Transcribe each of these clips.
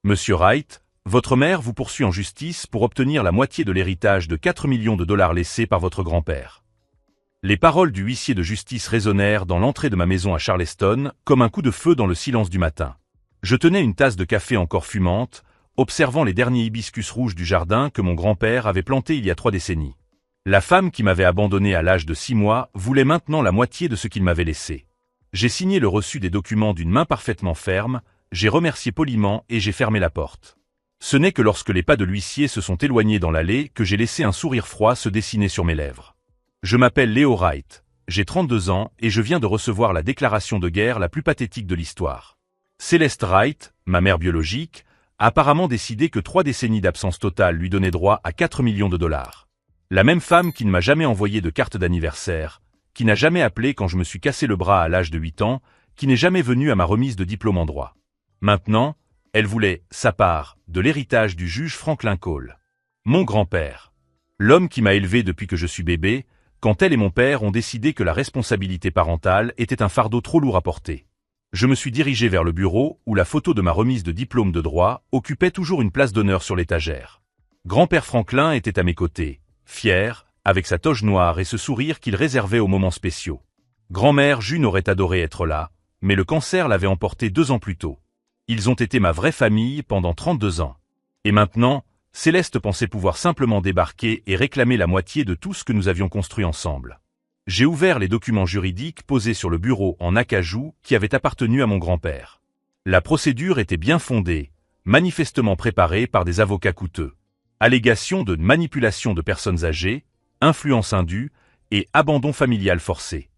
Monsieur Wright, votre mère vous poursuit en justice pour obtenir la moitié de l'héritage de 4 millions de dollars laissé par votre grand-père. Les paroles du huissier de justice résonnèrent dans l'entrée de ma maison à Charleston, comme un coup de feu dans le silence du matin. Je tenais une tasse de café encore fumante, observant les derniers hibiscus rouges du jardin que mon grand-père avait planté il y a 3 décennies. La femme qui m'avait abandonné à l'âge de 6 mois voulait maintenant la moitié de ce qu'il m'avait laissé. J'ai signé le reçu des documents d'une main parfaitement ferme, j'ai remercié poliment et j'ai fermé la porte. Ce n'est que lorsque les pas de l'huissier se sont éloignés dans l'allée que j'ai laissé un sourire froid se dessiner sur mes lèvres. Je m'appelle Leo Wright, j'ai 32 ans et je viens de recevoir la déclaration de guerre la plus pathétique de l'histoire. Céleste Wright, ma mère biologique, a apparemment décidé que 3 décennies d'absence totale lui donnaient droit à 4 millions de dollars. La même femme qui ne m'a jamais envoyé de carte d'anniversaire, qui n'a jamais appelé quand je me suis cassé le bras à l'âge de 8 ans, qui n'est jamais venue à ma remise de diplôme en droit. Maintenant, elle voulait, sa part, de l'héritage du juge Franklin Cole. Mon grand-père. L'homme qui m'a élevé depuis que je suis bébé, quand elle et mon père ont décidé que la responsabilité parentale était un fardeau trop lourd à porter. Je me suis dirigé vers le bureau où la photo de ma remise de diplôme de droit occupait toujours une place d'honneur sur l'étagère. Grand-père Franklin était à mes côtés, fier, avec sa toge noire et ce sourire qu'il réservait aux moments spéciaux. Grand-mère June aurait adoré être là, mais le cancer l'avait emporté 2 ans plus tôt. Ils ont été ma vraie famille pendant 32 ans. Et maintenant, Céleste pensait pouvoir simplement débarquer et réclamer la moitié de tout ce que nous avions construit ensemble. J'ai ouvert les documents juridiques posés sur le bureau en acajou qui avaient appartenu à mon grand-père. La procédure était bien fondée, manifestement préparée par des avocats coûteux. Allégations de manipulation de personnes âgées, influence indue et abandon familial forcé.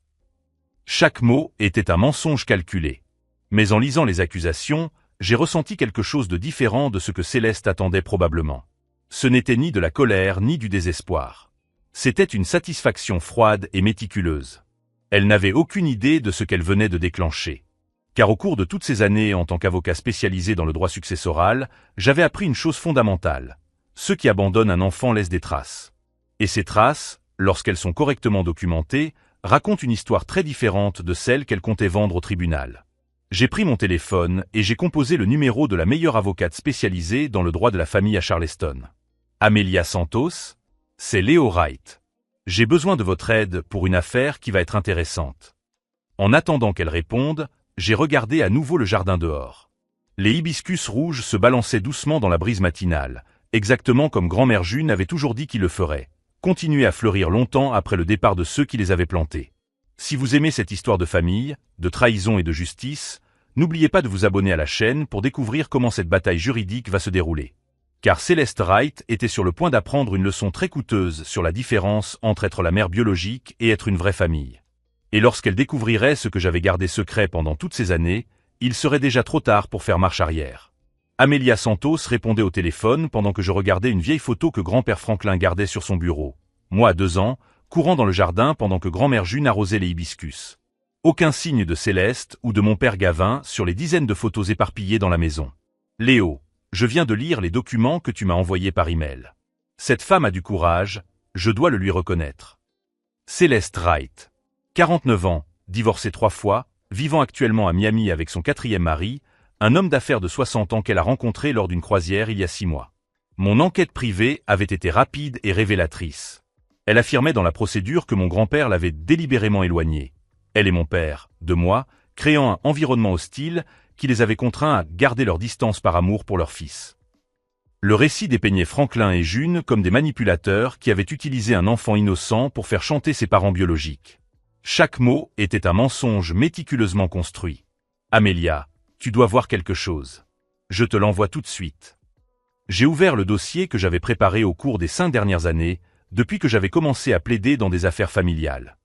Chaque mot était un mensonge calculé. Mais en lisant les accusations, j'ai ressenti quelque chose de différent de ce que Céleste attendait probablement. Ce n'était ni de la colère ni du désespoir. C'était une satisfaction froide et méticuleuse. Elle n'avait aucune idée de ce qu'elle venait de déclencher. Car au cours de toutes ces années en tant qu'avocat spécialisé dans le droit successoral, j'avais appris une chose fondamentale. Ceux qui abandonnent un enfant laissent des traces. Et ces traces, lorsqu'elles sont correctement documentées, racontent une histoire très différente de celle qu'elle comptait vendre au tribunal. J'ai pris mon téléphone et j'ai composé le numéro de la meilleure avocate spécialisée dans le droit de la famille à Charleston. Amelia Santos, c'est Leo Wright. J'ai besoin de votre aide pour une affaire qui va être intéressante. En attendant qu'elle réponde, j'ai regardé à nouveau le jardin dehors. Les hibiscus rouges se balançaient doucement dans la brise matinale, exactement comme grand-mère June avait toujours dit qu'il le ferait, continuer à fleurir longtemps après le départ de ceux qui les avaient plantés. Si vous aimez cette histoire de famille, de trahison et de justice, n'oubliez pas de vous abonner à la chaîne pour découvrir comment cette bataille juridique va se dérouler. Car Céleste Wright était sur le point d'apprendre une leçon très coûteuse sur la différence entre être la mère biologique et être une vraie famille. Et lorsqu'elle découvrirait ce que j'avais gardé secret pendant toutes ces années, il serait déjà trop tard pour faire marche arrière. Amelia Santos répondait au téléphone pendant que je regardais une vieille photo que grand-père Franklin gardait sur son bureau. Moi à 2 ans, courant dans le jardin pendant que grand-mère June arrosait les hibiscus. Aucun signe de Céleste ou de mon père Gavin sur les dizaines de photos éparpillées dans la maison. Léo, je viens de lire les documents que tu m'as envoyés par email. Cette femme a du courage, je dois le lui reconnaître. Céleste Wright. 49 ans, divorcée 3 fois, vivant actuellement à Miami avec son 4e mari, un homme d'affaires de 60 ans qu'elle a rencontré lors d'une croisière il y a 6 mois. Mon enquête privée avait été rapide et révélatrice. Elle affirmait dans la procédure que mon grand-père l'avait délibérément éloignée, elle et mon père, de moi, créant un environnement hostile qui les avait contraints à garder leur distance par amour pour leur fils. Le récit dépeignait Franklin et June comme des manipulateurs qui avaient utilisé un enfant innocent pour faire chanter ses parents biologiques. Chaque mot était un mensonge méticuleusement construit. Amelia, tu dois voir quelque chose. Je te l'envoie tout de suite. J'ai ouvert le dossier que j'avais préparé au cours des 5 dernières années, depuis que j'avais commencé à plaider dans des affaires familiales.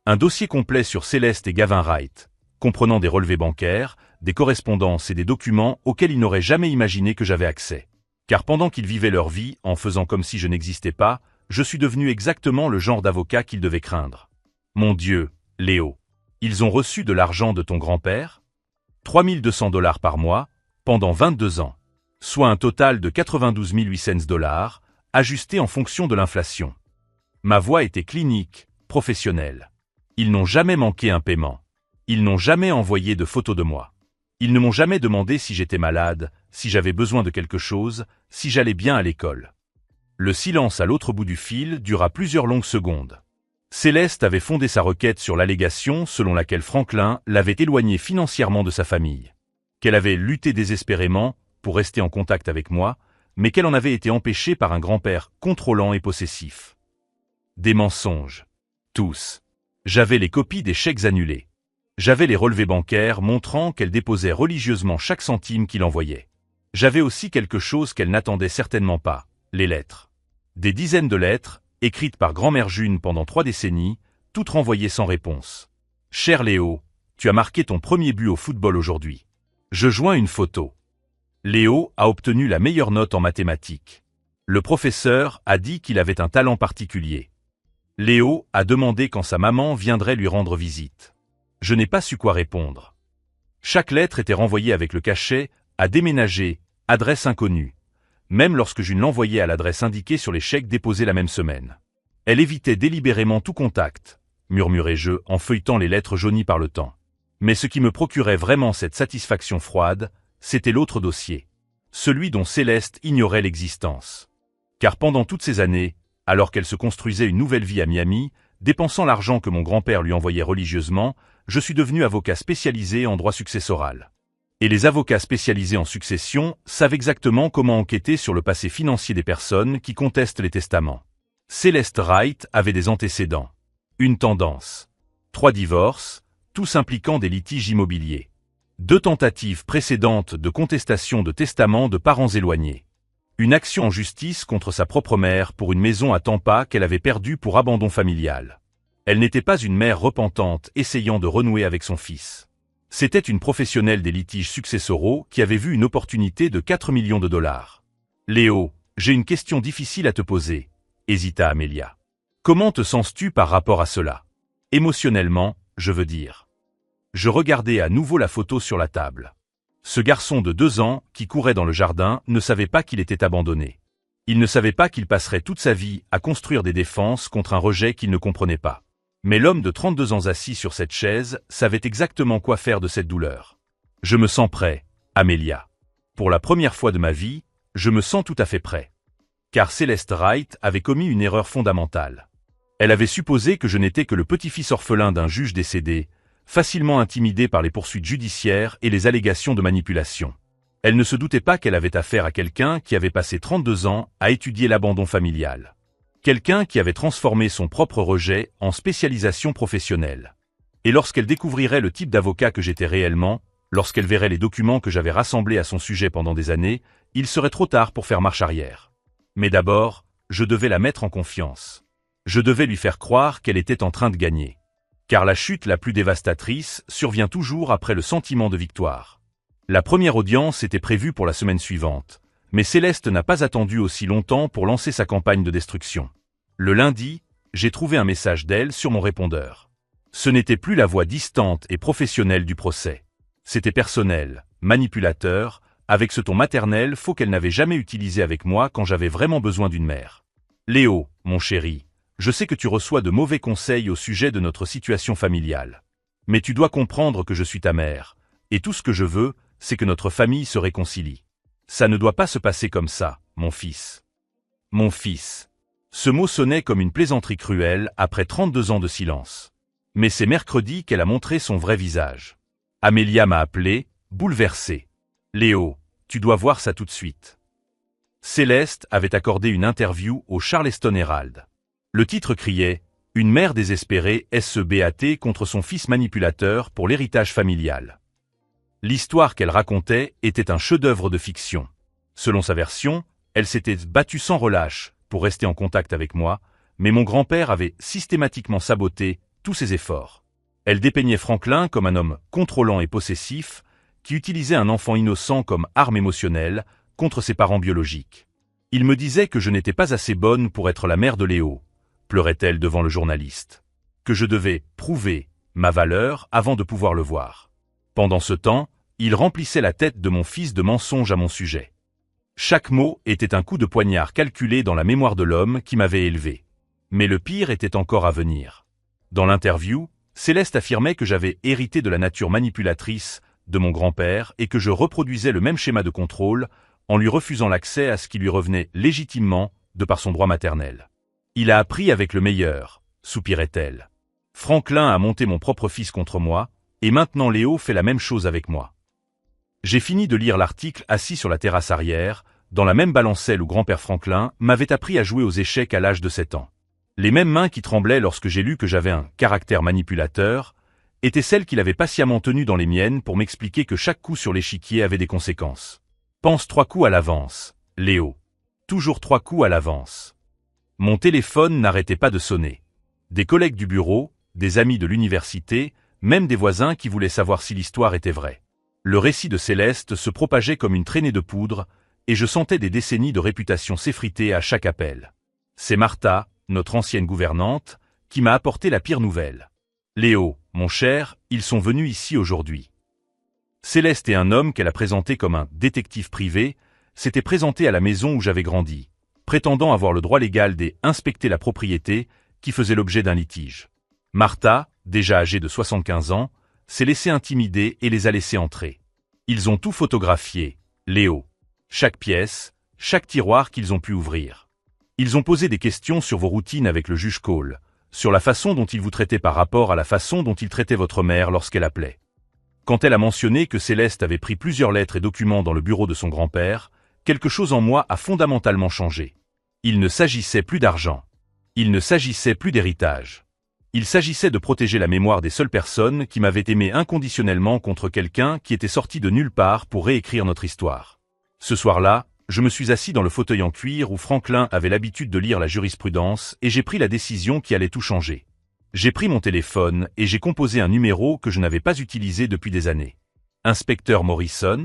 Un dossier complet sur Céleste et Gavin Wright, comprenant des relevés bancaires, des correspondances et des documents auxquels ils n'auraient jamais imaginé que j'avais accès. Car pendant qu'ils vivaient leur vie en faisant comme si je n'existais pas, je suis devenu exactement le genre d'avocat qu'ils devaient craindre. Mon Dieu, Léo, ils ont reçu de l'argent de ton grand-père ? 3 200 $ par mois, pendant 22 ans, soit un total de 92 800 $, ajusté en fonction de l'inflation. Ma voix était clinique, professionnelle. Ils n'ont jamais manqué un paiement. Ils n'ont jamais envoyé de photos de moi. Ils ne m'ont jamais demandé si j'étais malade, si j'avais besoin de quelque chose, si j'allais bien à l'école. Le silence à l'autre bout du fil dura plusieurs longues secondes. Céleste avait fondé sa requête sur l'allégation selon laquelle Franklin l'avait éloignée financièrement de sa famille. Qu'elle avait lutté désespérément pour rester en contact avec moi, mais qu'elle en avait été empêchée par un grand-père contrôlant et possessif. Des mensonges. Tous. J'avais les copies des chèques annulés. J'avais les relevés bancaires montrant qu'elle déposait religieusement chaque centime qu'il envoyait. J'avais aussi quelque chose qu'elle n'attendait certainement pas, les lettres. Des dizaines de lettres, écrites par grand-mère June pendant 3 décennies, toutes renvoyées sans réponse. « Cher Léo, tu as marqué ton premier but au football aujourd'hui. » Je joins une photo. Léo a obtenu la meilleure note en mathématiques. Le professeur a dit qu'il avait un talent particulier. Léo a demandé quand sa maman viendrait lui rendre visite. Je n'ai pas su quoi répondre. Chaque lettre était renvoyée avec le cachet « à déménager, adresse inconnue », même lorsque je l'envoyais à l'adresse indiquée sur les chèques déposés la même semaine. Elle évitait délibérément tout contact, murmurai-je en feuilletant les lettres jaunies par le temps. Mais ce qui me procurait vraiment cette satisfaction froide, c'était l'autre dossier. Celui dont Céleste ignorait l'existence. Car pendant toutes ces années, alors qu'elle se construisait une nouvelle vie à Miami, dépensant l'argent que mon grand-père lui envoyait religieusement, je suis devenu avocat spécialisé en droit successoral. Et les avocats spécialisés en succession savent exactement comment enquêter sur le passé financier des personnes qui contestent les testaments. Céleste Wright avait des antécédents. Une tendance. 3 divorces, tous impliquant des litiges immobiliers. 2 tentatives précédentes de contestation de testament de parents éloignés. Une action en justice contre sa propre mère pour une maison à Tampa qu'elle avait perdue pour abandon familial. Elle n'était pas une mère repentante essayant de renouer avec son fils. C'était une professionnelle des litiges successoraux qui avait vu une opportunité de 4 millions de dollars. « Léo, j'ai une question difficile à te poser », hésita Amelia. « Comment te sens-tu par rapport à cela? Émotionnellement, je veux dire. » Je regardai à nouveau la photo sur la table. Ce garçon de 2 ans, qui courait dans le jardin, ne savait pas qu'il était abandonné. Il ne savait pas qu'il passerait toute sa vie à construire des défenses contre un rejet qu'il ne comprenait pas. Mais l'homme de 32 ans assis sur cette chaise savait exactement quoi faire de cette douleur. Je me sens prêt, Amelia. Pour la première fois de ma vie, je me sens tout à fait prêt. Car Céleste Wright avait commis une erreur fondamentale. Elle avait supposé que je n'étais que le petit-fils orphelin d'un juge décédé, facilement intimidé par les poursuites judiciaires et les allégations de manipulation. Elle ne se doutait pas qu'elle avait affaire à quelqu'un qui avait passé 32 ans à étudier l'abandon familial. Quelqu'un qui avait transformé son propre rejet en spécialisation professionnelle. Et lorsqu'elle découvrirait le type d'avocat que j'étais réellement, lorsqu'elle verrait les documents que j'avais rassemblés à son sujet pendant des années, il serait trop tard pour faire marche arrière. Mais d'abord, je devais la mettre en confiance. Je devais lui faire croire qu'elle était en train de gagner. Car la chute la plus dévastatrice survient toujours après le sentiment de victoire. La première audience était prévue pour la semaine suivante, mais Céleste n'a pas attendu aussi longtemps pour lancer sa campagne de destruction. Le lundi, j'ai trouvé un message d'elle sur mon répondeur. Ce n'était plus la voix distante et professionnelle du procès. C'était personnel, manipulateur, avec ce ton maternel faux qu'elle n'avait jamais utilisé avec moi quand j'avais vraiment besoin d'une mère. « Léo, mon chéri, je sais que tu reçois de mauvais conseils au sujet de notre situation familiale. Mais tu dois comprendre que je suis ta mère, et tout ce que je veux, c'est que notre famille se réconcilie. Ça ne doit pas se passer comme ça, mon fils. » Mon fils. Ce mot sonnait comme une plaisanterie cruelle après 32 ans de silence. Mais c'est mercredi qu'elle a montré son vrai visage. Amelia m'a appelé, bouleversé. « Léo, tu dois voir ça tout de suite. » Céleste avait accordé une interview au Charleston Herald. Le titre criait « Une mère désespérée SEBAT contre son fils manipulateur pour l'héritage familial ». L'histoire qu'elle racontait était un chef-d'œuvre de fiction. Selon sa version, elle s'était battue sans relâche pour rester en contact avec moi, mais mon grand-père avait systématiquement saboté tous ses efforts. Elle dépeignait Franklin comme un homme contrôlant et possessif, qui utilisait un enfant innocent comme arme émotionnelle contre ses parents biologiques. Il me disait que je n'étais pas assez bonne pour être la mère de Léo, pleurait-elle devant le journaliste. Que je devais prouver ma valeur avant de pouvoir le voir. Pendant ce temps, il remplissait la tête de mon fils de mensonges à mon sujet. Chaque mot était un coup de poignard calculé dans la mémoire de l'homme qui m'avait élevé. Mais le pire était encore à venir. Dans l'interview, Céleste affirmait que j'avais hérité de la nature manipulatrice de mon grand-père et que je reproduisais le même schéma de contrôle en lui refusant l'accès à ce qui lui revenait légitimement de par son droit maternel. Il a appris avec le meilleur, soupirait-elle. Franklin a monté mon propre fils contre moi, et maintenant Léo fait la même chose avec moi. J'ai fini de lire l'article assis sur la terrasse arrière, dans la même balancelle où grand-père Franklin m'avait appris à jouer aux échecs à l'âge de 7 ans. Les mêmes mains qui tremblaient lorsque j'ai lu que j'avais un caractère manipulateur étaient celles qu'il avait patiemment tenues dans les miennes pour m'expliquer que chaque coup sur l'échiquier avait des conséquences. Pense 3 coups à l'avance, Léo. Toujours 3 coups à l'avance. Mon téléphone n'arrêtait pas de sonner. Des collègues du bureau, des amis de l'université, même des voisins qui voulaient savoir si l'histoire était vraie. Le récit de Céleste se propageait comme une traînée de poudre, et je sentais des décennies de réputation s'effriter à chaque appel. C'est Martha, notre ancienne gouvernante, qui m'a apporté la pire nouvelle. Léo, mon cher, ils sont venus ici aujourd'hui. Céleste et un homme qu'elle a présenté comme un détective privé s'étaient présentés à la maison où j'avais grandi, prétendant avoir le droit légal d'inspecter la propriété qui faisait l'objet d'un litige. Martha, déjà âgée de 75 ans, s'est laissée intimider et les a laissés entrer. Ils ont tout photographié, Léo. Chaque pièce, chaque tiroir qu'ils ont pu ouvrir. Ils ont posé des questions sur vos routines avec le juge Cole, sur la façon dont il vous traitait par rapport à la façon dont il traitait votre mère lorsqu'elle appelait. Quand elle a mentionné que Céleste avait pris plusieurs lettres et documents dans le bureau de son grand-père, quelque chose en moi a fondamentalement changé. Il ne s'agissait plus d'argent. Il ne s'agissait plus d'héritage. Il s'agissait de protéger la mémoire des seules personnes qui m'avaient aimé inconditionnellement contre quelqu'un qui était sorti de nulle part pour réécrire notre histoire. Ce soir-là, je me suis assis dans le fauteuil en cuir où Franklin avait l'habitude de lire la jurisprudence et j'ai pris la décision qui allait tout changer. J'ai pris mon téléphone et j'ai composé un numéro que je n'avais pas utilisé depuis des années. Inspecteur Morrison,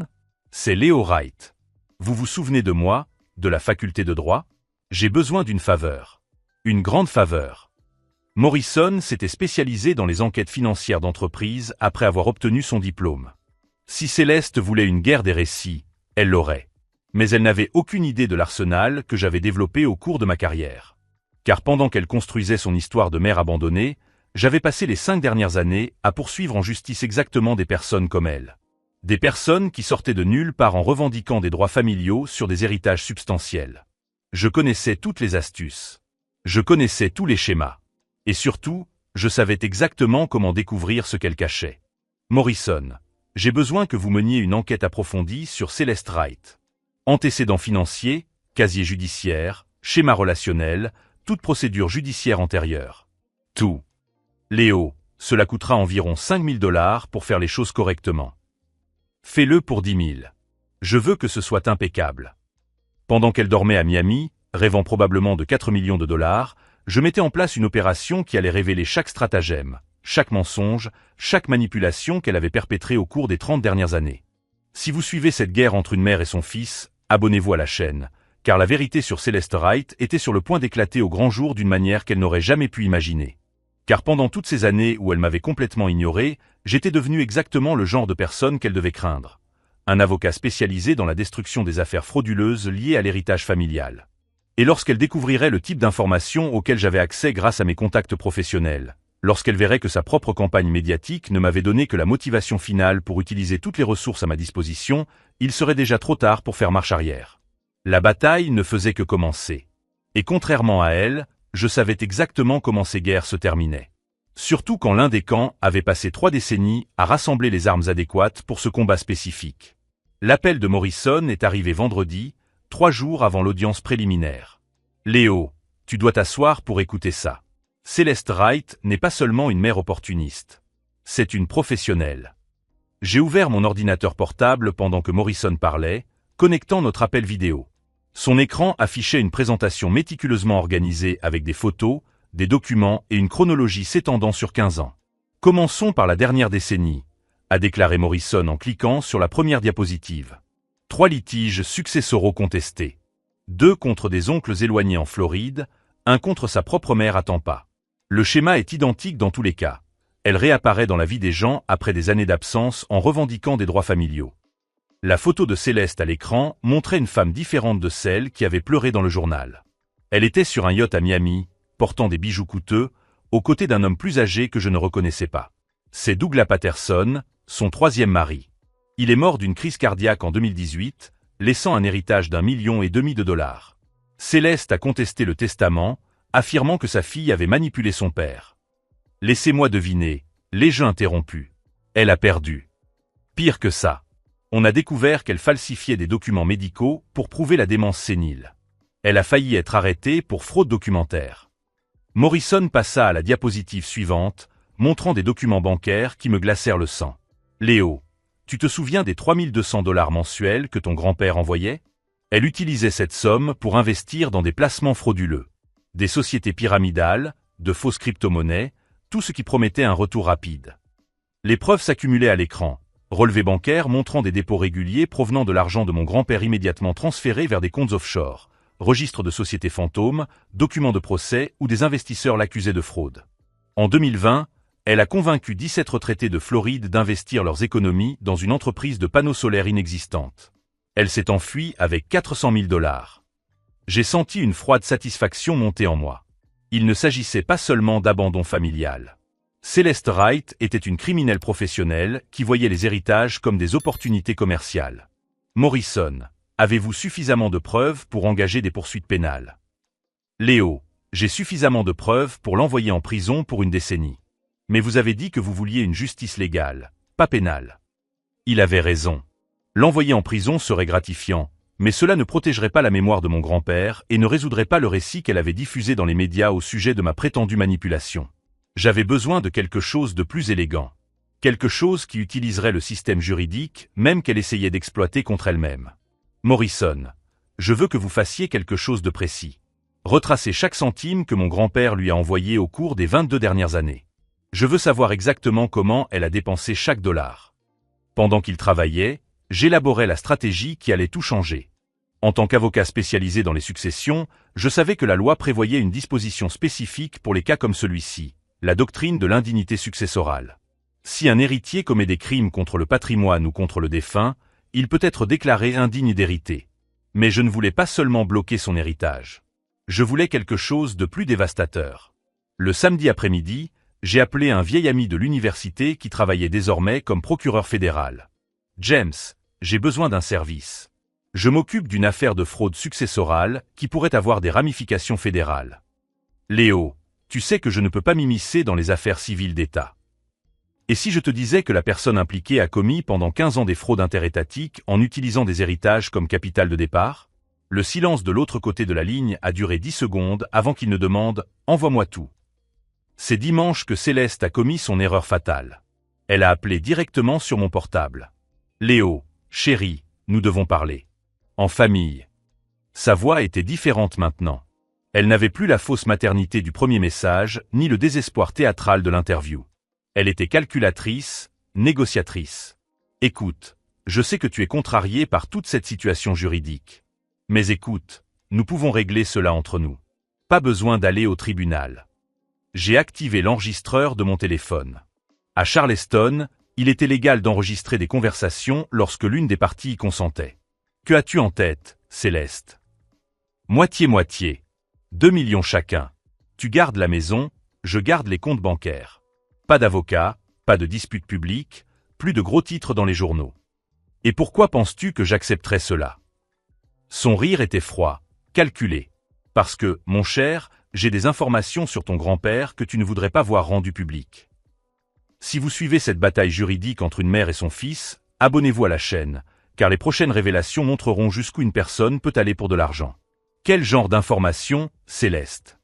c'est Léo Wright. Vous vous souvenez de moi, de la faculté de droit? J'ai besoin d'une faveur. Une grande faveur. Morrison s'était spécialisé dans les enquêtes financières d'entreprise après avoir obtenu son diplôme. Si Céleste voulait une guerre des récits, elle l'aurait. Mais elle n'avait aucune idée de l'arsenal que j'avais développé au cours de ma carrière. Car pendant qu'elle construisait son histoire de mère abandonnée, j'avais passé les 5 dernières années à poursuivre en justice exactement des personnes comme elle. Des personnes qui sortaient de nulle part en revendiquant des droits familiaux sur des héritages substantiels. Je connaissais toutes les astuces. Je connaissais tous les schémas. Et surtout, je savais exactement comment découvrir ce qu'elle cachait. Morrison, j'ai besoin que vous meniez une enquête approfondie sur Céleste Wright. Antécédents financiers, casier judiciaire, schéma relationnel, toute procédure judiciaire antérieure. Tout. Léo, cela coûtera environ 5 000 $ pour faire les choses correctement. Fais-le pour 10 000. Je veux que ce soit impeccable. Pendant qu'elle dormait à Miami, rêvant probablement de 4 millions de $, je mettais en place une opération qui allait révéler chaque stratagème, chaque mensonge, chaque manipulation qu'elle avait perpétrée au cours des 30 dernières années. Si vous suivez cette guerre entre une mère et son fils, abonnez-vous à la chaîne, car la vérité sur Céleste Wright était sur le point d'éclater au grand jour d'une manière qu'elle n'aurait jamais pu imaginer. Car pendant toutes ces années où elle m'avait complètement ignoré, j'étais devenu exactement le genre de personne qu'elle devait craindre. Un avocat spécialisé dans la destruction des affaires frauduleuses liées à l'héritage familial. Et lorsqu'elle découvrirait le type d'informations auxquelles j'avais accès grâce à mes contacts professionnels, lorsqu'elle verrait que sa propre campagne médiatique ne m'avait donné que la motivation finale pour utiliser toutes les ressources à ma disposition, il serait déjà trop tard pour faire marche arrière. La bataille ne faisait que commencer. Et contrairement à elle, je savais exactement comment ces guerres se terminaient. Surtout quand l'un des camps avait passé 3 décennies à rassembler les armes adéquates pour ce combat spécifique. L'appel de Morrison est arrivé vendredi, 3 jours avant l'audience préliminaire. Léo, tu dois t'asseoir pour écouter ça. Céleste Wright n'est pas seulement une mère opportuniste. C'est une professionnelle. J'ai ouvert mon ordinateur portable pendant que Morrison parlait, connectant notre appel vidéo. Son écran affichait une présentation méticuleusement organisée avec des photos, des documents et une chronologie s'étendant sur 15 ans. Commençons par la dernière décennie, a déclaré Morrison en cliquant sur la première diapositive. 3 litiges successoraux contestés. 2 contre des oncles éloignés en Floride, 1 contre sa propre mère à Tampa. Le schéma est identique dans tous les cas. Elle réapparaît dans la vie des gens après des années d'absence en revendiquant des droits familiaux. La photo de Céleste à l'écran montrait une femme différente de celle qui avait pleuré dans le journal. Elle était sur un yacht à Miami, portant des bijoux coûteux, aux côtés d'un homme plus âgé que je ne reconnaissais pas. C'est Douglas Patterson, son 3e mari. Il est mort d'une crise cardiaque en 2018, laissant un héritage d'1,5 million de dollars. Céleste a contesté le testament, affirmant que sa fille avait manipulé son père. Laissez-moi deviner, les jeux interrompus. Elle a perdu. Pire que ça. On a découvert qu'elle falsifiait des documents médicaux pour prouver la démence sénile. Elle a failli être arrêtée pour fraude documentaire. Morrison passa à la diapositive suivante, montrant des documents bancaires qui me glacèrent le sang. Léo, tu te souviens des 3200 $ mensuels que ton grand-père envoyait? Elle utilisait cette somme pour investir dans des placements frauduleux. Des sociétés pyramidales, de fausses crypto-monnaies, tout ce qui promettait un retour rapide. Les preuves s'accumulaient à l'écran. Relevés bancaires montrant des dépôts réguliers provenant de l'argent de mon grand-père immédiatement transféré vers des comptes offshore, registres de sociétés fantômes, documents de procès ou des investisseurs l'accusaient de fraude. En 2020, elle a convaincu 17 retraités de Floride d'investir leurs économies dans une entreprise de panneaux solaires inexistante. Elle s'est enfuie avec 400 000 $. J'ai senti une froide satisfaction monter en moi. Il ne s'agissait pas seulement d'abandon familial. Céleste Wright était une criminelle professionnelle qui voyait les héritages comme des opportunités commerciales. Morrison, avez-vous suffisamment de preuves pour engager des poursuites pénales? Léo, j'ai suffisamment de preuves pour l'envoyer en prison pour une décennie. Mais vous avez dit que vous vouliez une justice légale, pas pénale. Il avait raison. L'envoyer en prison serait gratifiant, mais cela ne protégerait pas la mémoire de mon grand-père et ne résoudrait pas le récit qu'elle avait diffusé dans les médias au sujet de ma prétendue manipulation. J'avais besoin de quelque chose de plus élégant. Quelque chose qui utiliserait le système juridique, même qu'elle essayait d'exploiter contre elle-même. Morrison, je veux que vous fassiez quelque chose de précis. Retracez chaque centime que mon grand-père lui a envoyé au cours des 22 dernières années. Je veux savoir exactement comment elle a dépensé chaque dollar. Pendant qu'il travaillait, j'élaborais la stratégie qui allait tout changer. En tant qu'avocat spécialisé dans les successions, je savais que la loi prévoyait une disposition spécifique pour les cas comme celui-ci, la doctrine de l'indignité successorale. Si un héritier commet des crimes contre le patrimoine ou contre le défunt, il peut être déclaré indigne d'hériter. Mais je ne voulais pas seulement bloquer son héritage. Je voulais quelque chose de plus dévastateur. Le samedi après-midi, j'ai appelé un vieil ami de l'université qui travaillait désormais comme procureur fédéral. James, j'ai besoin d'un service. Je m'occupe d'une affaire de fraude successorale qui pourrait avoir des ramifications fédérales. Léo, tu sais que je ne peux pas m'immiscer dans les affaires civiles d'État. Et si je te disais que la personne impliquée a commis pendant 15 ans des fraudes interétatiques en utilisant des héritages comme capital de départ? Le silence de l'autre côté de la ligne a duré 10 secondes avant qu'il ne demande « Envoie-moi tout ». C'est dimanche que Céleste a commis son erreur fatale. Elle a appelé directement sur mon portable. Léo, chérie, nous devons parler. En famille. Sa voix était différente maintenant. Elle n'avait plus la fausse maternité du premier message, ni le désespoir théâtral de l'interview. Elle était calculatrice, négociatrice. Écoute, je sais que tu es contrarié par toute cette situation juridique. Mais écoute, nous pouvons régler cela entre nous. Pas besoin d'aller au tribunal. J'ai activé l'enregistreur de mon téléphone. À Charleston, il était légal d'enregistrer des conversations lorsque l'une des parties y consentait. Que as-tu en tête, Céleste? Moitié-moitié. 2 millions chacun. Tu gardes la maison, je garde les comptes bancaires. Pas d'avocat, pas de dispute publique, plus de gros titres dans les journaux. Et pourquoi penses-tu que j'accepterais cela? Son rire était froid, calculé. Parce que, mon cher, j'ai des informations sur ton grand-père que tu ne voudrais pas voir rendues publiques. Si vous suivez cette bataille juridique entre une mère et son fils, abonnez-vous à la chaîne, car les prochaines révélations montreront jusqu'où une personne peut aller pour de l'argent. Quel genre d'informations, Céleste?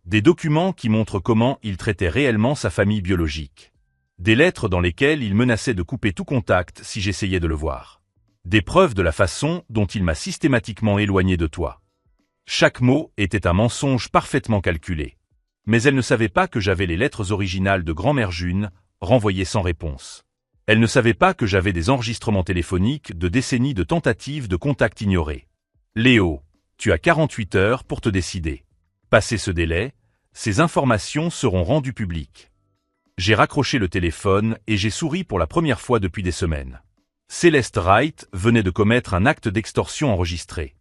Des documents qui montrent comment il traitait réellement sa famille biologique. Des lettres dans lesquelles il menaçait de couper tout contact si j'essayais de le voir. Des preuves de la façon dont il m'a systématiquement éloigné de toi. Chaque mot était un mensonge parfaitement calculé. Mais elle ne savait pas que j'avais les lettres originales de grand-mère June, renvoyées sans réponse. Elle ne savait pas que j'avais des enregistrements téléphoniques de décennies de tentatives de contact ignorées. Léo, tu as 48 heures pour te décider. Passé ce délai, ces informations seront rendues publiques. J'ai raccroché le téléphone et j'ai souri pour la première fois depuis des semaines. Céleste Wright venait de commettre un acte d'extorsion enregistré.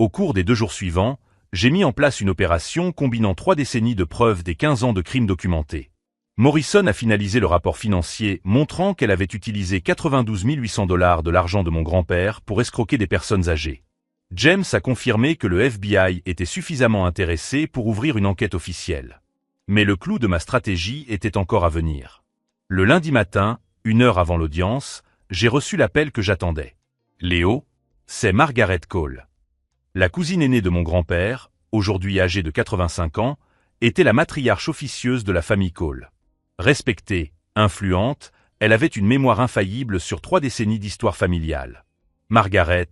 Au cours des 2 jours suivants, j'ai mis en place une opération combinant 3 décennies de preuves des 15 ans de crimes documentés. Morrison a finalisé le rapport financier montrant qu'elle avait utilisé 92 800 $ de l'argent de mon grand-père pour escroquer des personnes âgées. James a confirmé que le FBI était suffisamment intéressé pour ouvrir une enquête officielle. Mais le clou de ma stratégie était encore à venir. Le lundi matin, 1 heure avant l'audience, j'ai reçu l'appel que j'attendais. Léo, c'est Margaret Cole. La cousine aînée de mon grand-père, aujourd'hui âgée de 85 ans, était la matriarche officieuse de la famille Cole. Respectée, influente, elle avait une mémoire infaillible sur 3 décennies d'histoire familiale. Margaret,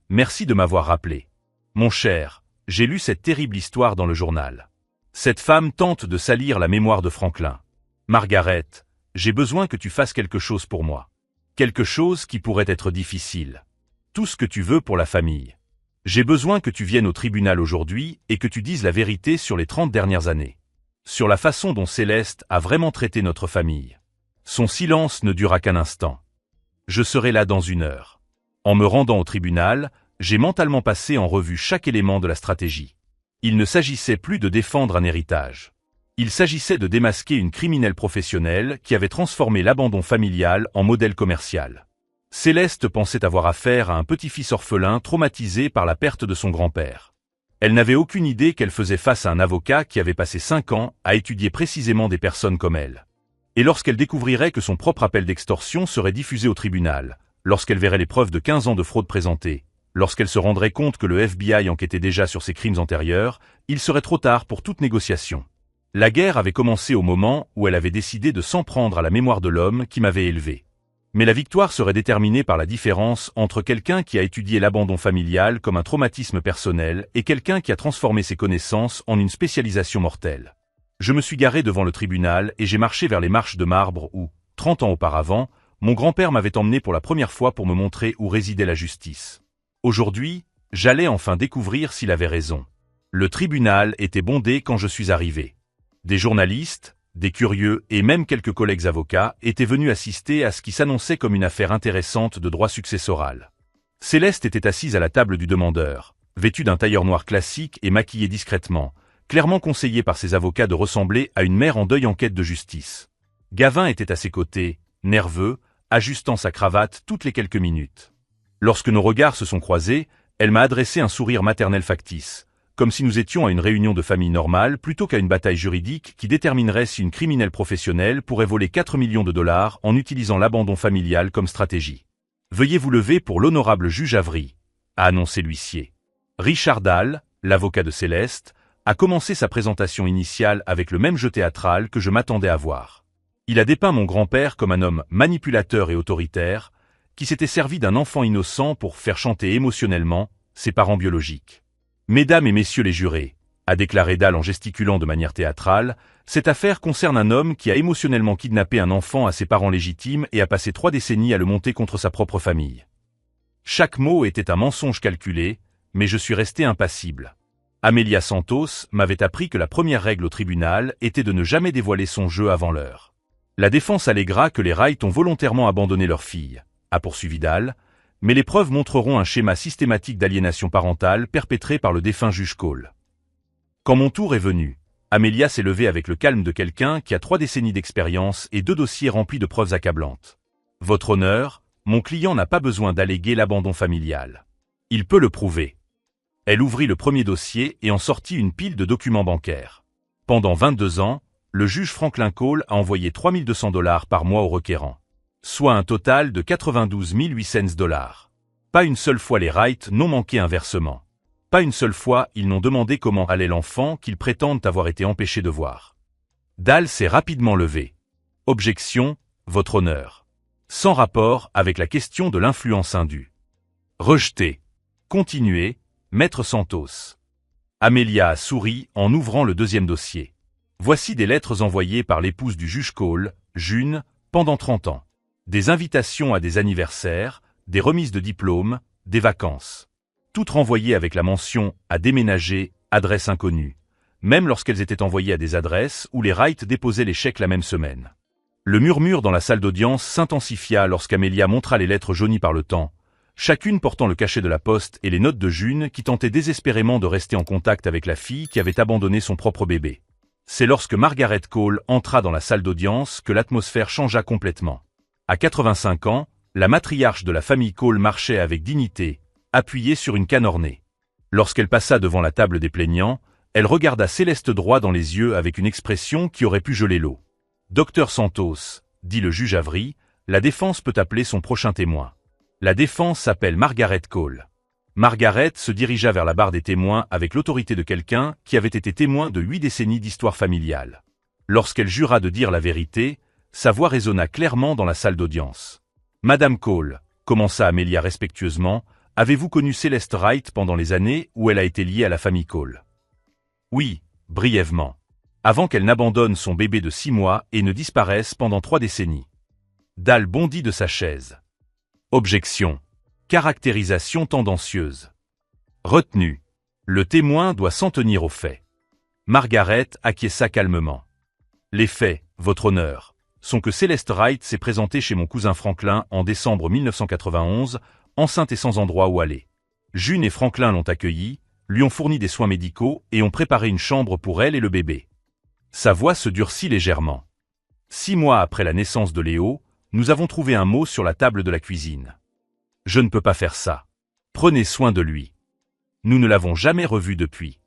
merci de m'avoir rappelé. Mon cher, j'ai lu cette terrible histoire dans le journal. Cette femme tente de salir la mémoire de Franklin. Margaret, j'ai besoin que tu fasses quelque chose pour moi. Quelque chose qui pourrait être difficile. Tout ce que tu veux pour la famille. J'ai besoin que tu viennes au tribunal aujourd'hui et que tu dises la vérité sur les 30 dernières années. Sur la façon dont Céleste a vraiment traité notre famille. Son silence ne dura qu'un instant. Je serai là dans 1 heure. En me rendant au tribunal, j'ai mentalement passé en revue chaque élément de la stratégie. Il ne s'agissait plus de défendre un héritage. Il s'agissait de démasquer une criminelle professionnelle qui avait transformé l'abandon familial en modèle commercial. Céleste pensait avoir affaire à un petit-fils orphelin traumatisé par la perte de son grand-père. Elle n'avait aucune idée qu'elle faisait face à un avocat qui avait passé 5 ans à étudier précisément des personnes comme elle. Et lorsqu'elle découvrirait que son propre appel d'extorsion serait diffusé au tribunal, lorsqu'elle verrait les preuves de 15 ans de fraude présentées, lorsqu'elle se rendrait compte que le FBI enquêtait déjà sur ses crimes antérieurs, il serait trop tard pour toute négociation. La guerre avait commencé au moment où elle avait décidé de s'en prendre à la mémoire de l'homme qui m'avait élevé. Mais la victoire serait déterminée par la différence entre quelqu'un qui a étudié l'abandon familial comme un traumatisme personnel et quelqu'un qui a transformé ses connaissances en une spécialisation mortelle. Je me suis garé devant le tribunal et j'ai marché vers les marches de marbre où, 30 ans auparavant, mon grand-père m'avait emmené pour la première fois pour me montrer où résidait la justice. Aujourd'hui, j'allais enfin découvrir s'il avait raison. Le tribunal était bondé quand je suis arrivé. Des journalistes, des curieux et même quelques collègues avocats étaient venus assister à ce qui s'annonçait comme une affaire intéressante de droit successoral. Céleste était assise à la table du demandeur, vêtue d'un tailleur noir classique et maquillée discrètement, clairement conseillée par ses avocats de ressembler à une mère en deuil en quête de justice. Gavin était à ses côtés, nerveux, ajustant sa cravate toutes les quelques minutes. Lorsque nos regards se sont croisés, elle m'a adressé un sourire maternel factice, comme si nous étions à une réunion de famille normale plutôt qu'à une bataille juridique qui déterminerait si une criminelle professionnelle pourrait voler 4 millions de $ en utilisant l'abandon familial comme stratégie. Veuillez vous lever pour l'honorable juge Avery, a annoncé l'huissier. Richard Dahl, l'avocat de Céleste, a commencé sa présentation initiale avec le même jeu théâtral que je m'attendais à voir. Il a dépeint mon grand-père comme un homme manipulateur et autoritaire, qui s'était servi d'un enfant innocent pour faire chanter émotionnellement ses parents biologiques. Mesdames et messieurs les jurés, a déclaré Dahl en gesticulant de manière théâtrale, cette affaire concerne un homme qui a émotionnellement kidnappé un enfant à ses parents légitimes et a passé 3 décennies à le monter contre sa propre famille. Chaque mot était un mensonge calculé, mais je suis resté impassible. Amelia Santos m'avait appris que la première règle au tribunal était de ne jamais dévoiler son jeu avant l'heure. La défense allégera que les Wright ont volontairement abandonné leur fille, a poursuivi Dahl, mais les preuves montreront un schéma systématique d'aliénation parentale perpétré par le défunt juge Cole. Quand mon tour est venu, Amelia s'est levée avec le calme de quelqu'un qui a 3 décennies d'expérience et 2 dossiers remplis de preuves accablantes. Votre honneur, mon client n'a pas besoin d'alléguer l'abandon familial. Il peut le prouver. Elle ouvrit le premier dossier et en sortit une pile de documents bancaires. Pendant 22 ans, le juge Franklin Cole a envoyé 3 200 $ par mois au requérant. Soit un total de 92 800 $. Pas une seule fois les Wright n'ont manqué un versement. Pas une seule fois ils n'ont demandé comment allait l'enfant qu'ils prétendent avoir été empêchés de voir. Dahl s'est rapidement levé. Objection, votre honneur. Sans rapport avec la question de l'influence indue. Rejeté. Continuez, maître Santos. Amelia a souri en ouvrant le deuxième dossier. Voici des lettres envoyées par l'épouse du juge Cole, June, pendant 30 ans. Des invitations à des anniversaires, des remises de diplômes, des vacances. Toutes renvoyées avec la mention « à déménager, adresse inconnue », même lorsqu'elles étaient envoyées à des adresses où les Wright déposaient les chèques la même semaine. Le murmure dans la salle d'audience s'intensifia lorsqu'Amelia montra les lettres jaunies par le temps, chacune portant le cachet de la poste et les notes de June qui tentait désespérément de rester en contact avec la fille qui avait abandonné son propre bébé. C'est lorsque Margaret Cole entra dans la salle d'audience que l'atmosphère changea complètement. À 85 ans, la matriarche de la famille Cole marchait avec dignité, appuyée sur une canne ornée. Lorsqu'elle passa devant la table des plaignants, elle regarda Céleste droit dans les yeux avec une expression qui aurait pu geler l'eau. « Docteur Santos, » dit le juge Avery, « la défense peut appeler son prochain témoin. » La défense s'appelle Margaret Cole. Margaret se dirigea vers la barre des témoins avec l'autorité de quelqu'un qui avait été témoin de 8 décennies d'histoire familiale. Lorsqu'elle jura de dire la vérité, sa voix résonna clairement dans la salle d'audience. « Madame Cole, » commença Amelia respectueusement, « avez-vous connu Céleste Wright pendant les années où elle a été liée à la famille Cole ?»« Oui, brièvement. Avant qu'elle n'abandonne son bébé de 6 mois et ne disparaisse pendant 3 décennies. » Dal bondit de sa chaise. Objection. Caractérisation tendancieuse. Retenue. Le témoin doit s'en tenir aux faits. Margaret acquiesça calmement. Les faits, votre honneur, sont que Céleste Wright s'est présentée chez mon cousin Franklin en décembre 1991, enceinte et sans endroit où aller. June et Franklin l'ont accueillie, lui ont fourni des soins médicaux et ont préparé une chambre pour elle et le bébé. Sa voix se durcit légèrement. 6 mois après la naissance de Léo, nous avons trouvé un mot sur la table de la cuisine. Je ne peux pas faire ça. Prenez soin de lui. Nous ne l'avons jamais revu depuis.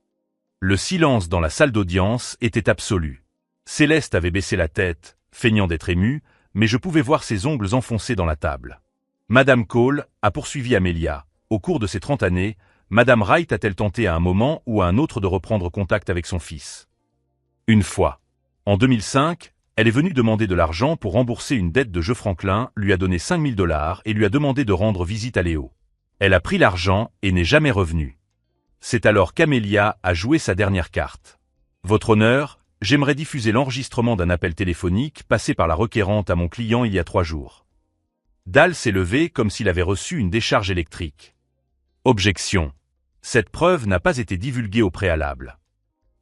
Le silence dans la salle d'audience était absolu. Céleste avait baissé la tête, feignant d'être émue, mais je pouvais voir ses ongles enfoncés dans la table. Madame Cole, a poursuivi Amelia, au cours de ces 30 années, Madame Wright a-t-elle tenté à un moment ou à un autre de reprendre contact avec son fils? Une fois. En 2005, elle est venue demander de l'argent pour rembourser une dette de Joe Franklin, lui a donné 5 000 $ et lui a demandé de rendre visite à Léo. Elle a pris l'argent et n'est jamais revenue. C'est alors qu'Amelia a joué sa dernière carte. Votre honneur, j'aimerais diffuser l'enregistrement d'un appel téléphonique passé par la requérante à mon client il y a 3 jours. Dal s'est levé comme s'il avait reçu une décharge électrique. Objection. Cette preuve n'a pas été divulguée au préalable.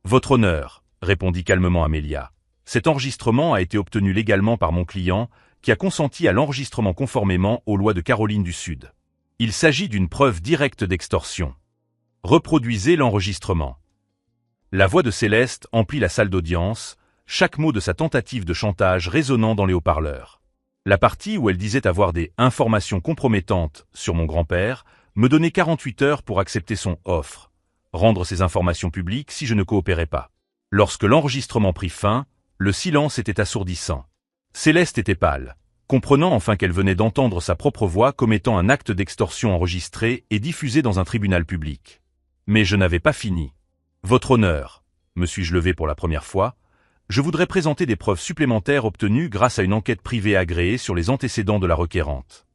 Votre honneur, répondit calmement Amelia. Cet enregistrement a été obtenu légalement par mon client, qui a consenti à l'enregistrement conformément aux lois de Caroline du Sud. Il s'agit d'une preuve directe d'extorsion. Reproduisez l'enregistrement. La voix de Céleste emplit la salle d'audience, chaque mot de sa tentative de chantage résonnant dans les haut-parleurs. La partie où elle disait avoir des « informations compromettantes » sur mon grand-père me donnait 48 heures pour accepter son « offre », rendre ces informations publiques si je ne coopérais pas. Lorsque l'enregistrement prit fin, le silence était assourdissant. Céleste était pâle, comprenant enfin qu'elle venait d'entendre sa propre voix commettant un acte d'extorsion enregistré et diffusé dans un tribunal public. Mais je n'avais pas fini. Votre honneur, me suis-je levé pour la première fois, je voudrais présenter des preuves supplémentaires obtenues grâce à une enquête privée agréée sur les antécédents de la requérante.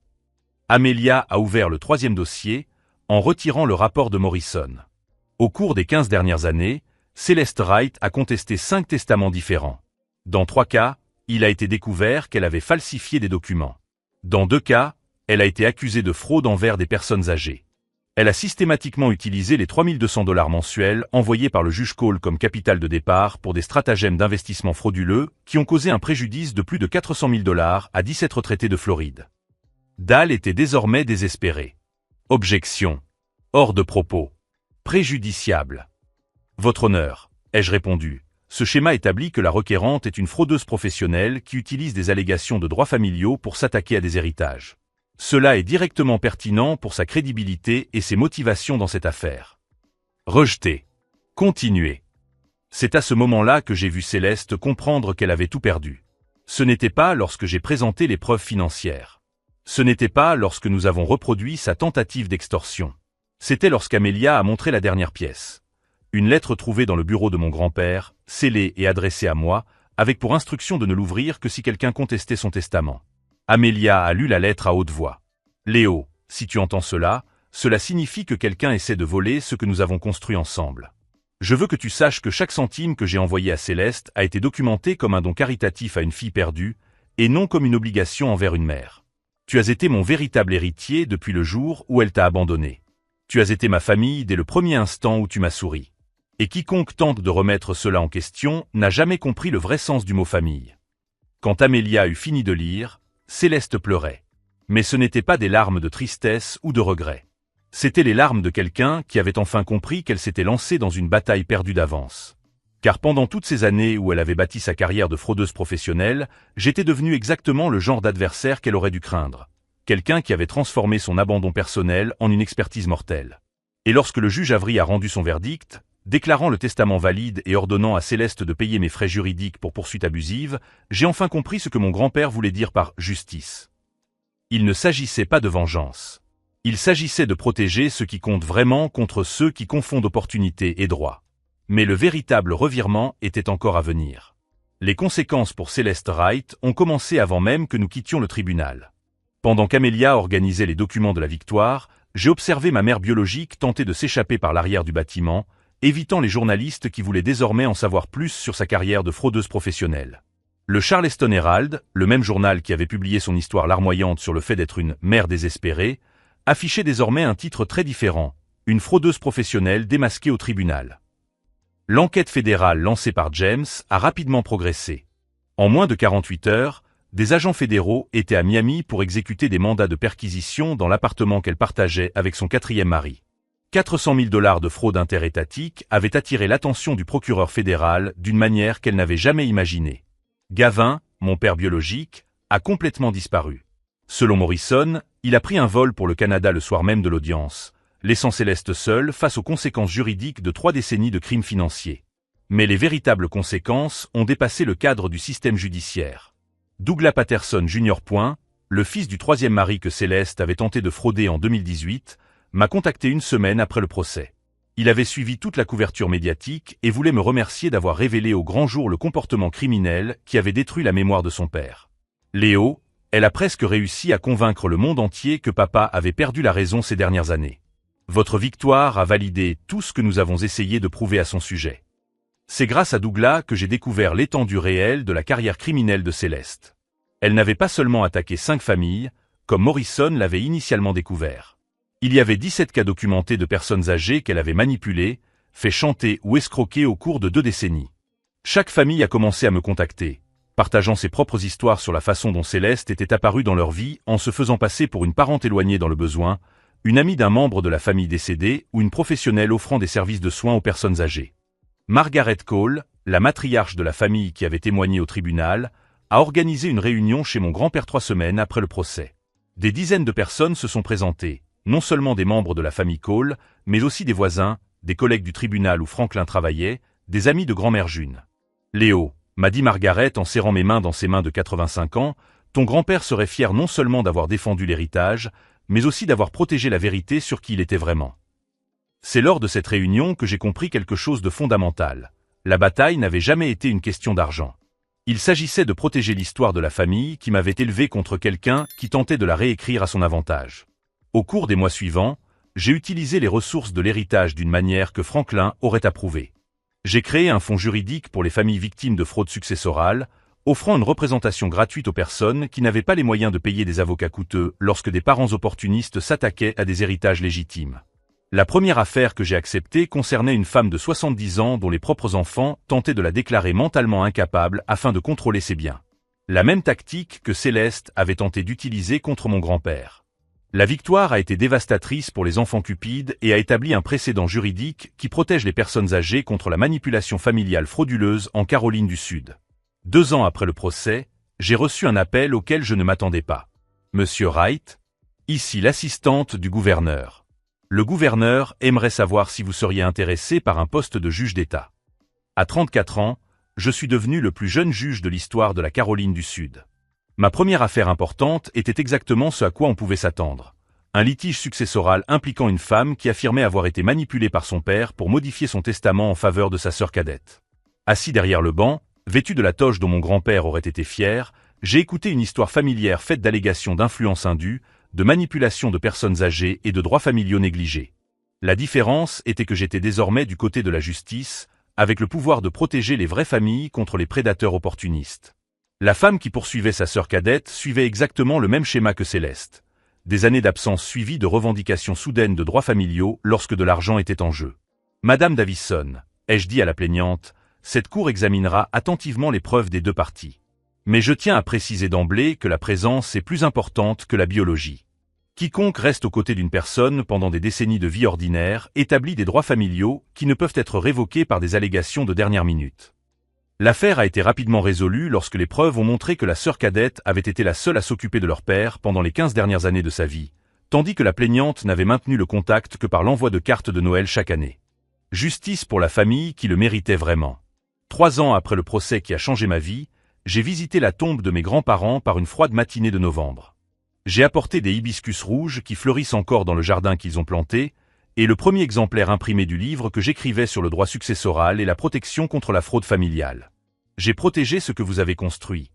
Amelia a ouvert le 3e dossier, en retirant le rapport de Morrison. Au cours des 15 dernières années, Céleste Wright a contesté 5 testaments différents. Dans 3 cas, il a été découvert qu'elle avait falsifié des documents. Dans 2 cas, elle a été accusée de fraude envers des personnes âgées. Elle a systématiquement utilisé les 3 200 $ mensuels envoyés par le juge Cole comme capital de départ pour des stratagèmes d'investissement frauduleux qui ont causé un préjudice de plus de 400 000 $ à 17 retraités de Floride. Dal était désormais désespéré. Objection. Hors de propos. Préjudiciable. Votre honneur, ai-je répondu. Ce schéma établit que la requérante est une fraudeuse professionnelle qui utilise des allégations de droits familiaux pour s'attaquer à des héritages. Cela est directement pertinent pour sa crédibilité et ses motivations dans cette affaire. Rejeté. Continuez. C'est à ce moment-là que j'ai vu Céleste comprendre qu'elle avait tout perdu. Ce n'était pas lorsque j'ai présenté les preuves financières. Ce n'était pas lorsque nous avons reproduit sa tentative d'extorsion. C'était lorsqu'Amelia a montré la dernière pièce. Une lettre trouvée dans le bureau de mon grand-père, scellée et adressée à moi, avec pour instruction de ne l'ouvrir que si quelqu'un contestait son testament. Amelia a lu la lettre à haute voix. « Léo, si tu entends cela, cela signifie que quelqu'un essaie de voler ce que nous avons construit ensemble. Je veux que tu saches que chaque centime que j'ai envoyé à Céleste a été documenté comme un don caritatif à une fille perdue, et non comme une obligation envers une mère. Tu as été mon véritable héritier depuis le jour où elle t'a abandonné. Tu as été ma famille dès le premier instant où tu m'as souri. Et quiconque tente de remettre cela en question n'a jamais compris le vrai sens du mot famille. » Quand Amelia eut fini de lire, Céleste pleurait. Mais ce n'étaient pas des larmes de tristesse ou de regret. C'étaient les larmes de quelqu'un qui avait enfin compris qu'elle s'était lancée dans une bataille perdue d'avance. Car pendant toutes ces années où elle avait bâti sa carrière de fraudeuse professionnelle, j'étais devenu exactement le genre d'adversaire qu'elle aurait dû craindre. Quelqu'un qui avait transformé son abandon personnel en une expertise mortelle. Et lorsque le juge Avery a rendu son verdict, déclarant le testament valide et ordonnant à Céleste de payer mes frais juridiques pour poursuite abusive, j'ai enfin compris ce que mon grand-père voulait dire par « justice ». Il ne s'agissait pas de vengeance. Il s'agissait de protéger ceux qui comptent vraiment contre ceux qui confondent opportunité et droit. Mais le véritable revirement était encore à venir. Les conséquences pour Céleste Wright ont commencé avant même que nous quittions le tribunal. Pendant qu'Amelia organisait les documents de la victoire, j'ai observé ma mère biologique tenter de s'échapper par l'arrière du bâtiment, évitant les journalistes qui voulaient désormais en savoir plus sur sa carrière de fraudeuse professionnelle. Le Charleston Herald, le même journal qui avait publié son histoire larmoyante sur le fait d'être une mère désespérée, affichait désormais un titre très différent, une fraudeuse professionnelle démasquée au tribunal. L'enquête fédérale lancée par James a rapidement progressé. En moins de 48 heures, des agents fédéraux étaient à Miami pour exécuter des mandats de perquisition dans l'appartement qu'elle partageait avec son quatrième mari. 400 000 $ de fraude interétatique avaient attiré l'attention du procureur fédéral d'une manière qu'elle n'avait jamais imaginée. Gavin, mon père biologique, a complètement disparu. Selon Morrison, il a pris un vol pour le Canada le soir même de l'audience, laissant Céleste seule face aux conséquences juridiques de 3 décennies de crimes financiers. Mais les véritables conséquences ont dépassé le cadre du système judiciaire. Douglas Patterson Jr. Le fils du troisième mari que Céleste avait tenté de frauder en 2018, m'a contacté une semaine après le procès. Il avait suivi toute la couverture médiatique et voulait me remercier d'avoir révélé au grand jour le comportement criminel qui avait détruit la mémoire de son père. Léo, elle a presque réussi à convaincre le monde entier que papa avait perdu la raison ces dernières années. Votre victoire a validé tout ce que nous avons essayé de prouver à son sujet. C'est grâce à Douglas que j'ai découvert l'étendue réelle de la carrière criminelle de Céleste. Elle n'avait pas seulement attaqué 5 familles, comme Morrison l'avait initialement découvert. Il y avait 17 cas documentés de personnes âgées qu'elle avait manipulées, fait chanter ou escroquer au cours de 2 décennies. Chaque famille a commencé à me contacter, partageant ses propres histoires sur la façon dont Céleste était apparue dans leur vie en se faisant passer pour une parente éloignée dans le besoin, une amie d'un membre de la famille décédée ou une professionnelle offrant des services de soins aux personnes âgées. Margaret Cole, la matriarche de la famille qui avait témoigné au tribunal, a organisé une réunion chez mon grand-père 3 semaines après le procès. Des dizaines de personnes se sont présentées, non seulement des membres de la famille Cole, mais aussi des voisins, des collègues du tribunal où Franklin travaillait, des amis de grand-mère June. Léo, m'a dit Margaret en serrant mes mains dans ses mains de 85 ans, ton grand-père serait fier non seulement d'avoir défendu l'héritage, mais aussi d'avoir protégé la vérité sur qui il était vraiment. C'est lors de cette réunion que j'ai compris quelque chose de fondamental. La bataille n'avait jamais été une question d'argent. Il s'agissait de protéger l'histoire de la famille qui m'avait élevé contre quelqu'un qui tentait de la réécrire à son avantage. Au cours des mois suivants, j'ai utilisé les ressources de l'héritage d'une manière que Franklin aurait approuvée. J'ai créé un fonds juridique pour les familles victimes de fraude successorale, offrant une représentation gratuite aux personnes qui n'avaient pas les moyens de payer des avocats coûteux lorsque des parents opportunistes s'attaquaient à des héritages légitimes. La première affaire que j'ai acceptée concernait une femme de 70 ans dont les propres enfants tentaient de la déclarer mentalement incapable afin de contrôler ses biens. La même tactique que Céleste avait tenté d'utiliser contre mon grand-père. La victoire a été dévastatrice pour les enfants cupides et a établi un précédent juridique qui protège les personnes âgées contre la manipulation familiale frauduleuse en Caroline du Sud. 2 ans après le procès, j'ai reçu un appel auquel je ne m'attendais pas. Monsieur Wright, ici l'assistante du gouverneur. Le gouverneur aimerait savoir si vous seriez intéressé par un poste de juge d'État. À 34 ans, je suis devenu le plus jeune juge de l'histoire de la Caroline du Sud. Ma première affaire importante était exactement ce à quoi on pouvait s'attendre. Un litige successoral impliquant une femme qui affirmait avoir été manipulée par son père pour modifier son testament en faveur de sa sœur cadette. Assis derrière le banc, vêtu de la toge dont mon grand-père aurait été fier, j'ai écouté une histoire familière faite d'allégations d'influence indue, de manipulation de personnes âgées et de droits familiaux négligés. La différence était que j'étais désormais du côté de la justice, avec le pouvoir de protéger les vraies familles contre les prédateurs opportunistes. La femme qui poursuivait sa sœur cadette suivait exactement le même schéma que Céleste. Des années d'absence suivies de revendications soudaines de droits familiaux lorsque de l'argent était en jeu. Madame Davison, ai-je dit à la plaignante, cette cour examinera attentivement les preuves des 2 parties. Mais je tiens à préciser d'emblée que la présence est plus importante que la biologie. Quiconque reste aux côtés d'une personne pendant des décennies de vie ordinaire établit des droits familiaux qui ne peuvent être révoqués par des allégations de dernière minute. L'affaire a été rapidement résolue lorsque les preuves ont montré que la sœur cadette avait été la seule à s'occuper de leur père pendant les 15 dernières années de sa vie, tandis que la plaignante n'avait maintenu le contact que par l'envoi de cartes de Noël chaque année. Justice pour la famille qui le méritait vraiment. 3 ans après le procès qui a changé ma vie, j'ai visité la tombe de mes grands-parents par une froide matinée de novembre. J'ai apporté des hibiscus rouges qui fleurissent encore dans le jardin qu'ils ont planté, et le premier exemplaire imprimé du livre que j'écrivais sur le droit successoral et la protection contre la fraude familiale. J'ai protégé ce que vous avez construit,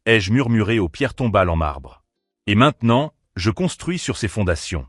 ai-je murmuré aux pierres tombales en marbre. Et maintenant, je construis sur ces fondations.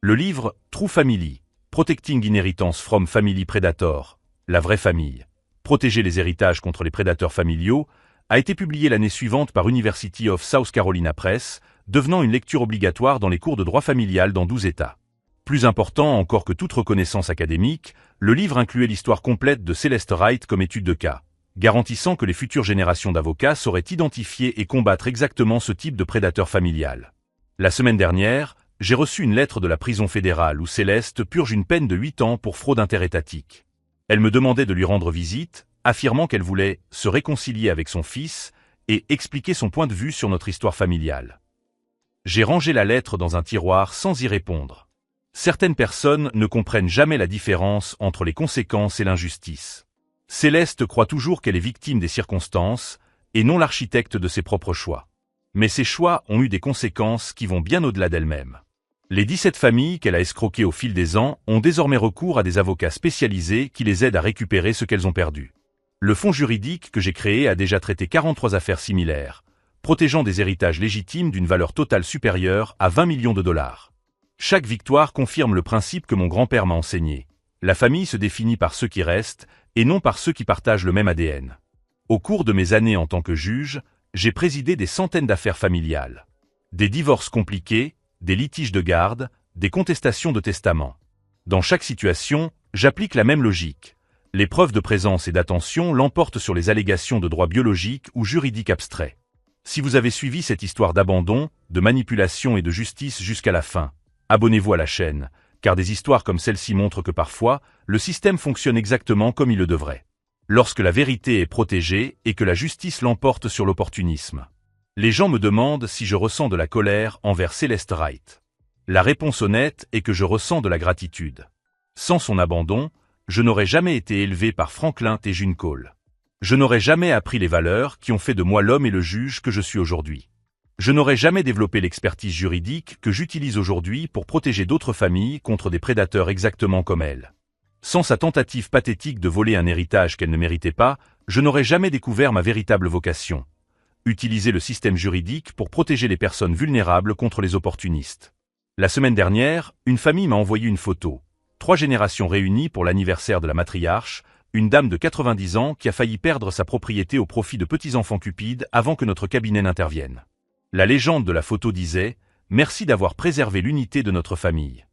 Le livre True Family, Protecting Inheritance from Family Predator, la vraie famille, protéger les héritages contre les prédateurs familiaux, a été publié l'année suivante par University of South Carolina Press, devenant une lecture obligatoire dans les cours de droit familial dans 12 États. Plus important encore que toute reconnaissance académique, le livre incluait l'histoire complète de Celeste Wright comme étude de cas, garantissant que les futures générations d'avocats sauraient identifier et combattre exactement ce type de prédateur familial. La semaine dernière, j'ai reçu une lettre de la prison fédérale où Céleste purge une peine de 8 ans pour fraude interétatique. Elle me demandait de lui rendre visite, affirmant qu'elle voulait se réconcilier avec son fils et expliquer son point de vue sur notre histoire familiale. J'ai rangé la lettre dans un tiroir sans y répondre. Certaines personnes ne comprennent jamais la différence entre les conséquences et l'injustice. Céleste croit toujours qu'elle est victime des circonstances et non l'architecte de ses propres choix. Mais ces choix ont eu des conséquences qui vont bien au-delà d'elle-même. Les 17 familles qu'elle a escroquées au fil des ans ont désormais recours à des avocats spécialisés qui les aident à récupérer ce qu'elles ont perdu. Le fonds juridique que j'ai créé a déjà traité 43 affaires similaires, protégeant des héritages légitimes d'une valeur totale supérieure à 20 millions de dollars. Chaque victoire confirme le principe que mon grand-père m'a enseigné. La famille se définit par ceux qui restent et non par ceux qui partagent le même ADN. Au cours de mes années en tant que juge, j'ai présidé des centaines d'affaires familiales. Des divorces compliqués, des litiges de garde, des contestations de testament. Dans chaque situation, j'applique la même logique. Les preuves de présence et d'attention l'emportent sur les allégations de droit biologique ou juridique abstrait. Si vous avez suivi cette histoire d'abandon, de manipulation et de justice jusqu'à la fin, abonnez-vous à la chaîne, car des histoires comme celle-ci montrent que parfois, le système fonctionne exactement comme il le devrait. Lorsque la vérité est protégée et que la justice l'emporte sur l'opportunisme. Les gens me demandent si je ressens de la colère envers Celeste Wright. La réponse honnête est que je ressens de la gratitude. Sans son abandon, je n'aurais jamais été élevé par Franklin T. June Cole. Je n'aurais jamais appris les valeurs qui ont fait de moi l'homme et le juge que je suis aujourd'hui. Je n'aurais jamais développé l'expertise juridique que j'utilise aujourd'hui pour protéger d'autres familles contre des prédateurs exactement comme elle. Sans sa tentative pathétique de voler un héritage qu'elle ne méritait pas, je n'aurais jamais découvert ma véritable vocation. Utiliser le système juridique pour protéger les personnes vulnérables contre les opportunistes. La semaine dernière, une famille m'a envoyé une photo. 3 générations réunies pour l'anniversaire de la matriarche, une dame de 90 ans qui a failli perdre sa propriété au profit de petits-enfants cupides avant que notre cabinet n'intervienne. La légende de la photo disait « Merci d'avoir préservé l'unité de notre famille ».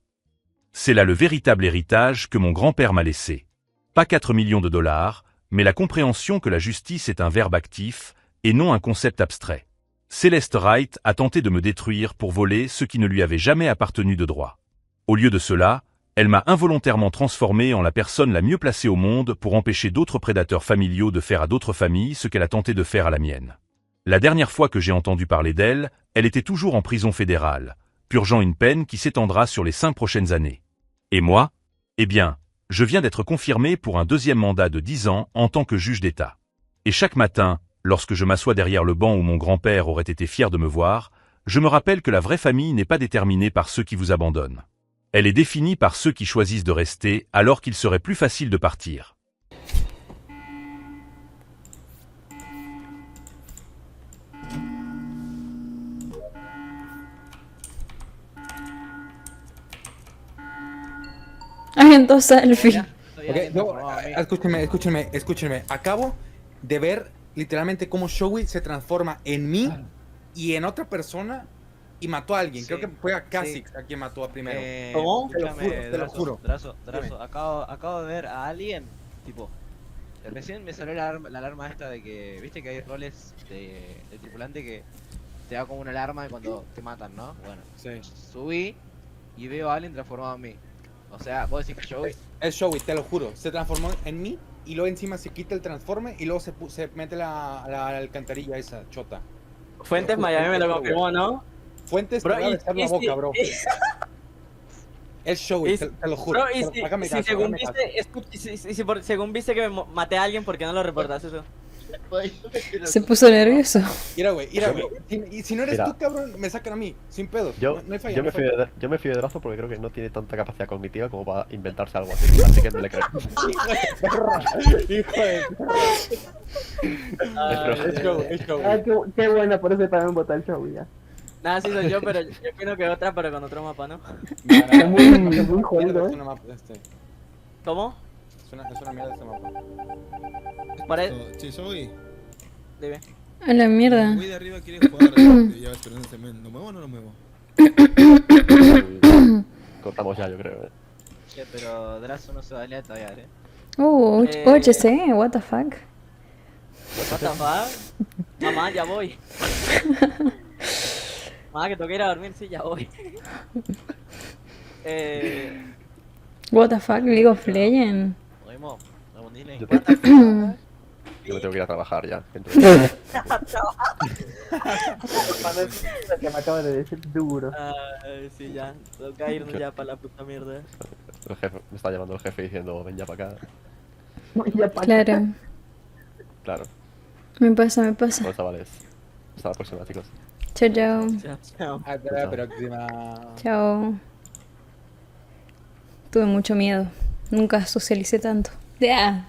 C'est là le véritable héritage que mon grand-père m'a laissé. Pas 4 millions de dollars, mais la compréhension que la justice est un verbe actif et non un concept abstrait. Celeste Wright a tenté de me détruire pour voler ce qui ne lui avait jamais appartenu de droit. Au lieu de cela, elle m'a involontairement transformé en la personne la mieux placée au monde pour empêcher d'autres prédateurs familiaux de faire à d'autres familles ce qu'elle a tenté de faire à la mienne. La dernière fois que j'ai entendu parler d'elle, elle était toujours en prison fédérale, purgeant une peine qui s'étendra sur les 5 prochaines années. Et moi? Eh bien, je viens d'être confirmé pour un 2e mandat de 10 ans en tant que juge d'État. Et chaque matin, lorsque je m'assois derrière le banc où mon grand-père aurait été fier de me voir, je me rappelle que la vraie famille n'est pas déterminée par ceux qui vous abandonnent. Elle est définie par ceux qui choisissent de rester alors qu'il serait plus facile de partir. Agento selfie. Ok, no, escúchenme. Acabo de ver literalmente cómo Shoei se transforma en mí y en otra persona y mató a alguien. Sí, Creo que fue a Kha'Zix a quien mató a primero. ¿Cómo? Te lo juro, te lo juro. Drazo, acabo de ver a alguien, tipo, recién me salió la alarma esta de que, viste que hay roles de tripulante que te da como una alarma de cuando te matan, ¿no? Bueno, Sí. subí y veo a alguien transformado en mí. O sea, vos decís que Joey. Es Joey, te lo juro. Se transformó en mí y luego encima se quita el transforme y luego se mete la alcantarilla esa chota. Fuentes Miami me lo confirmó, ¿no? Fuentes Bro, te va a besar la boca, bro. Es Joey, te lo juro. Bro, y Pero hágame si caso, según hágame caso. viste, según viste que maté a alguien, ¿por qué no lo reportaste eso? Se puso nervioso. Mira, güey. Y si no eres Mira. tú, cabrón, me sacan a mí, sin pedos. Yo, no hay falla. yo, no me hay falla. yo me fío de Drazo porque creo que no tiene tanta capacidad cognitiva como para inventarse algo así. Así que no le creo. Hijo de Es Joey, es Joey. Qué buena, por eso también votar el show ya. Nada, sí soy yo, pero yo opino que otra, pero con otro mapa, ¿no? Es muy jodido, Es una mapa, ¿Cómo? es una mierda este mapa. Che, Joey, A Dime. la el mierda. güey de arriba quiere jugar. Ya esperando este men. ¿Lo muevo o no lo muevo? Cortamos ya, yo creo. Che, pero Drazo no se valía todavía, ¿eh? HC, what the fuck. What the fuck? Mamá, ya voy. Mamá, que tengo que ir a dormir, sí, ya voy. What the fuck, League of Legends. Oímos, vamos, dile. Yo, What the fuck? yo me tengo que ir a trabajar ya. Entonces, que me acaba de decir duro. Sí, ya. Toca irnos ya para la puta mierda. el jefe, me está llamando el jefe diciendo, ven ya para acá. Ya pa- Claro. Claro, Me pasa. bueno, chavales. Hasta la próxima, chicos. Chao, chao. Chao, chao. Hasta la próxima. Chao. Tuve mucho miedo. Nunca socialicé tanto. Ya.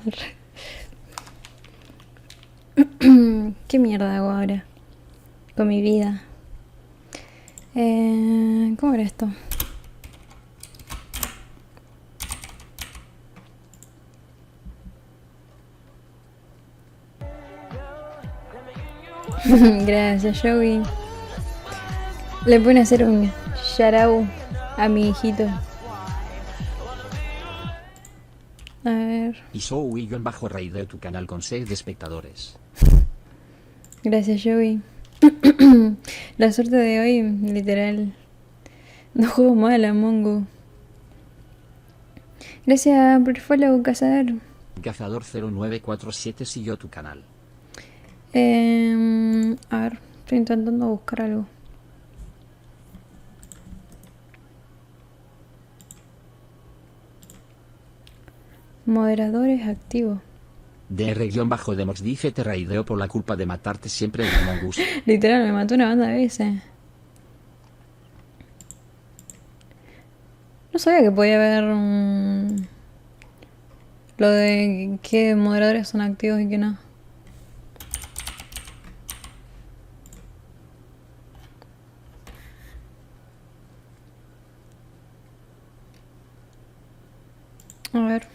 ¿Qué mierda hago ahora? Con mi vida. ¿Cómo era esto? Gracias, Joey. Le pueden hacer un shout out a mi hijito. A ver. Y Zoe-Rey de tu canal con 6 de espectadores. Gracias, Joey. La suerte de hoy, literal. No juego mal a Mongo. Gracias por el follow, cazador. Cazador 0947 siguió tu canal. A ver, estoy intentando buscar algo. Moderadores activos. DR-Demox dice te raideo por la culpa de matarte siempre en Among Us. Literal, me mató una banda de veces. No sabía que podía haber lo de qué moderadores son activos y qué no. A ver.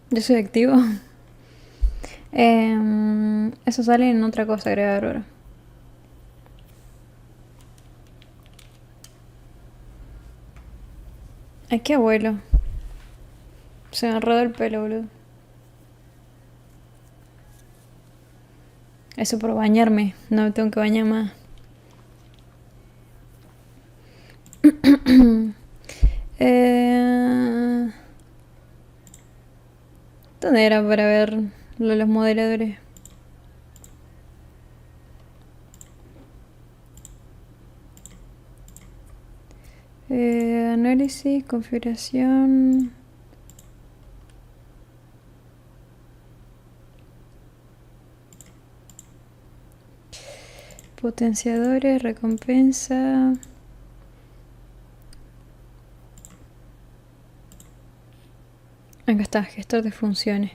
Yo soy activo. Eso sale en otra cosa agregar ahora. Ay, qué abuelo. Se me enredó el pelo, boludo. Eso por bañarme. No me tengo que bañar más. ¿Dónde era para ver lo de los moderadores? Análisis, configuración. Potenciadores, recompensa. Acá está, gestor de funciones.